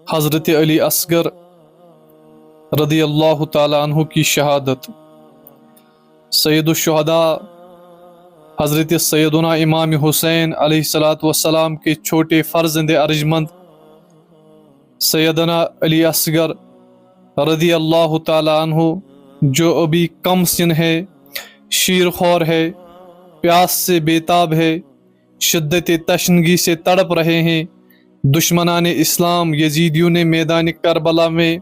حضرت علی اصغر رضی اللہ تعالیٰ عنہ کی شہادت۔ سید الشہداء حضرت سیدنا امام حسین علیہ السلام کے چھوٹے فرزند ارجمند سیدنا علی اصغر رضی اللہ تعالیٰ عنہ، جو ابھی کم سن ہے، شیر خور ہے، پیاس سے بیتاب ہے، شدت تشنگی سے تڑپ رہے ہیں۔ دشمنان اسلام یزیدیوں نے میدان کربلا میں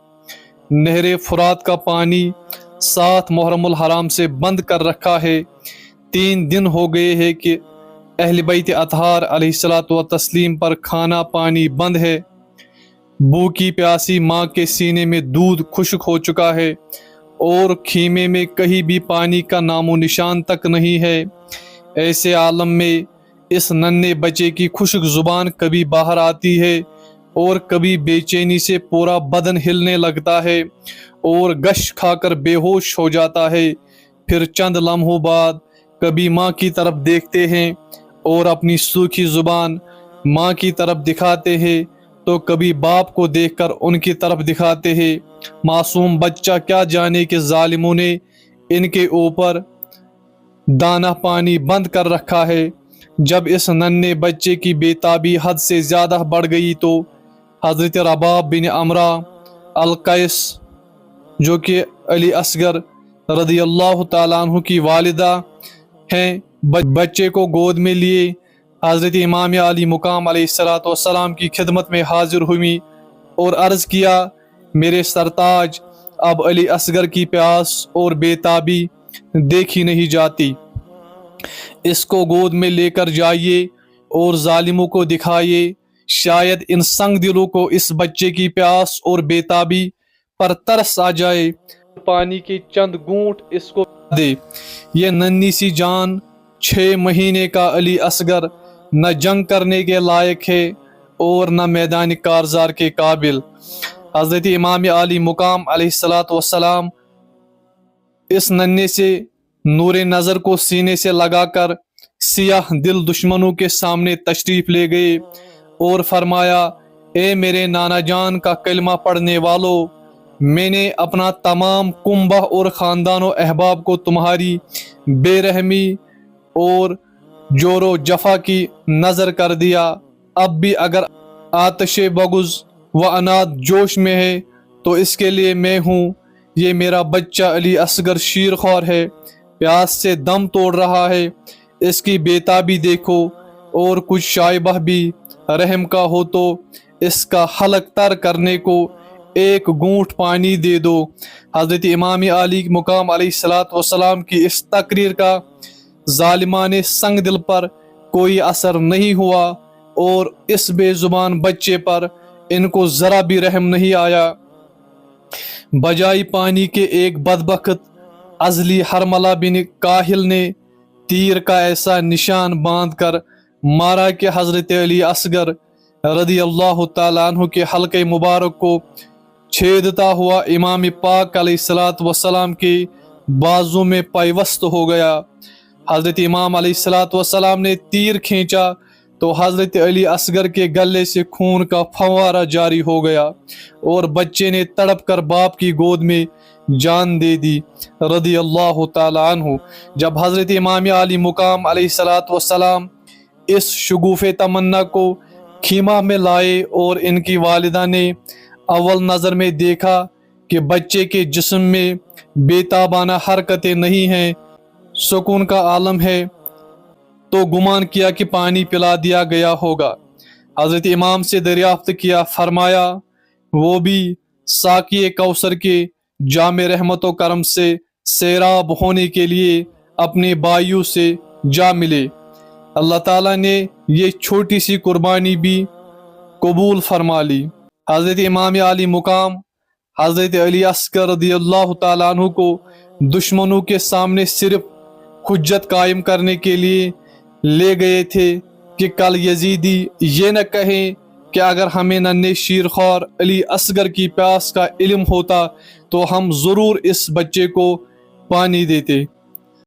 نہر فرات کا پانی 7 محرم الحرام سے بند کر رکھا ہے۔ 3 دن ہو گئے ہیں کہ اہل بیت اطہار علیہ الصلوۃ والتسلیم پر کھانا پانی بند ہے۔ بھوکی پیاسی ماں کے سینے میں دودھ خشک ہو چکا ہے اور خیمے میں کہیں بھی پانی کا نام و نشان تک نہیں ہے۔ ایسے عالم میں اس ننھے بچے کی خشک زبان کبھی باہر آتی ہے اور کبھی بے چینی سے پورا بدن ہلنے لگتا ہے اور گش کھا کر بے ہوش ہو جاتا ہے۔ پھر چند لمحوں بعد کبھی ماں کی طرف دیکھتے ہیں اور اپنی سوکھی زبان ماں کی طرف دکھاتے ہیں، تو کبھی باپ کو دیکھ کر ان کی طرف دکھاتے ہیں۔ معصوم بچہ کیا جانے کہ ظالموں نے ان کے اوپر دانہ پانی بند کر رکھا ہے۔ جب اس ننھے بچے کی بےتابی حد سے زیادہ بڑھ گئی تو حضرت رباب بن عمرہ القیس، جو کہ علی اصغر رضی اللہ تعالیٰ عنہ کی والدہ ہیں، بچے کو گود میں لیے حضرت امام علی مقام علیہ السلام کی خدمت میں حاضر ہوئی اور عرض کیا، میرے سرتاج، اب علی اصغر کی پیاس اور بےتابی دیکھی نہیں جاتی، اس کو گود میں لے کر جائیے اور ظالموں کو دکھائیے، شاید ان سنگ دلوں کو اس بچے کی پیاس اور بےتابی پر ترس آ جائے، پانی کے چند گھونٹ اس کو دے۔ یہ ننھی سی جان 6 مہینے کا علی اصغر نہ جنگ کرنے کے لائق ہے اور نہ میدان کارزار کے قابل۔ حضرت امام علی مقام علیہ السلام اس ننھے سے نور نظر کو سینے سے لگا کر سیاہ دل دشمنوں کے سامنے تشریف لے گئے اور فرمایا، اے میرے نانا جان کا کلمہ پڑھنے والو، میں نے اپنا تمام کنبہ اور خاندان و احباب کو تمہاری بے رحمی اور جور و جفا کی نظر کر دیا۔ اب بھی اگر آتش بغض و عناد جوش میں ہے تو اس کے لیے میں ہوں۔ یہ میرا بچہ علی اصغر شیر خور ہے، پیاس سے دم توڑ رہا ہے، اس کی بےتابی دیکھو، اور کچھ شائبہ بھی رحم کا ہو تو اس کا حلق تر کرنے کو 1 گھونٹ پانی دے دو۔ حضرت امام علی مقام علیہ السلام کی اس تقریر کا ظالمان سنگ دل پر کوئی اثر نہیں ہوا اور اس بے زبان بچے پر ان کو ذرا بھی رحم نہیں آیا۔ بجائے پانی کے ایک بدبخت ازلی حرملہ بن کاہل نے تیر کا ایسا نشان باندھ کر مارا کہ حضرت علی اصغر رضی اللہ تعالیٰ عنہ کے حلقے مبارک کو چھیدتا ہوا امام پاک علیہ السلام کے بازو میں پیوست ہو گیا۔ حضرت امام علیہ السلام نے تیر کھینچا تو حضرت علی اصغر کے گلے سے خون کا فوارہ جاری ہو گیا اور بچے نے تڑپ کر باپ کی گود میں جان دے دی رضی اللہ تعالیٰ عنہ۔ جب حضرت امام علی مقام علیہ السلام اس شگوف تمنا کو خیمہ میں لائے اور ان کی والدہ نے اول نظر میں دیکھا کہ بچے کے جسم میں بےتابانہ حرکتیں نہیں ہیں، سکون کا عالم ہے، تو گمان کیا کہ پانی پلا دیا گیا ہوگا۔ حضرت امام سے دریافت کیا، فرمایا وہ بھی ساقی کوثر کے جام رحمت و کرم سے سیراب ہونے کے لیے اپنے بھائیوں سے جا ملے۔ اللہ تعالیٰ نے یہ چھوٹی سی قربانی بھی قبول فرما لی۔ حضرت امام علی مقام حضرت علی اصغر رضی اللہ تعالیٰ عنہ کو دشمنوں کے سامنے صرف حجت قائم کرنے کے لیے لے گئے تھے کہ کل یزیدی یہ نہ کہیں کہ اگر ہمیں ننھے شیر خور علی اصغر کی پیاس کا علم ہوتا تو ہم ضرور اس بچے کو پانی دیتے۔